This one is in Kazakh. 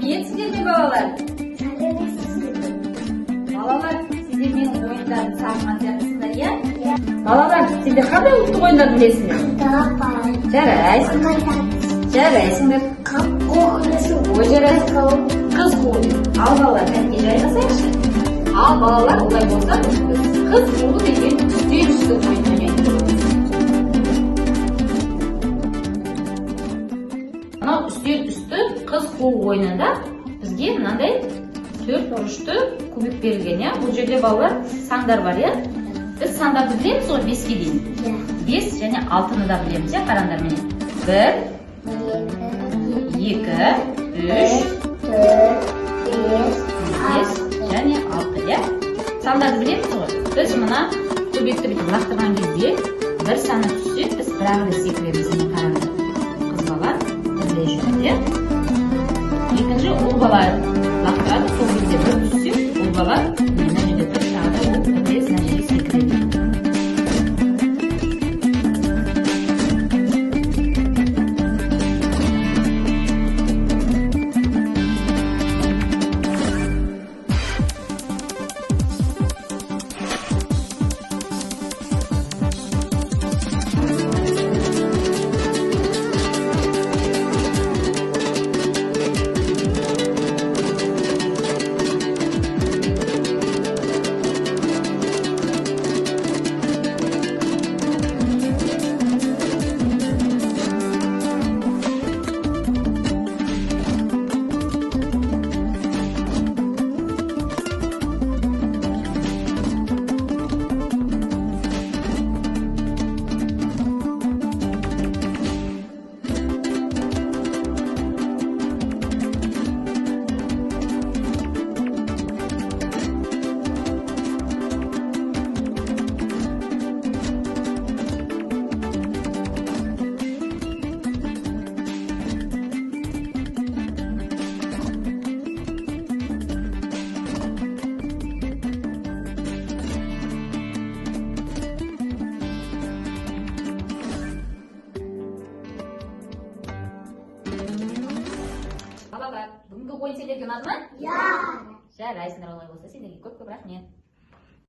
сәлеметсіздер ме балалар? Балалар, сіздер менің ойындарымды сағынған сияқтысыздар, иә? Балалар, сіздер қандай ұлттық ойындарды білесіңдер? Жарайсыңдар. Ой, жарайсың. Қыз қуу. Ал балалар, мәнге жайғасайықшы. Ал балалар, олай болса, қыз қуу деген үстел ойын ойнайды. Мынау үстел үсті қыз қуу ойынында бізге мынандай 4 бұрышты кубик берілген, иә? Бұл жерде балалар сандар бар, иә? Біз сандарды білеміз ғой 5-ке дейін. 5 және 6-ны да білеміз, иә? Қараңдар міне. 1, 2, 3, 4, 5 және 6, иә? Сандарды білеміз ғой. Біз мына кубикті бүйтіп лақтырған кезде бір саны түссе, біз бір-ақ секіреміз, міне қараңдар. Қыз бала бірлей жүреді, иә? Екінші ұл бала лақтырады, сол кезде бір түссе, ұл бала мына жерде бір тағы да ол бірлес мына жерге секіреді. Балалар, бүгінгі ойын сендерге ұнады ма? Иә. Жарайсыңдар, олай болса сендерге көп-көп рахмет.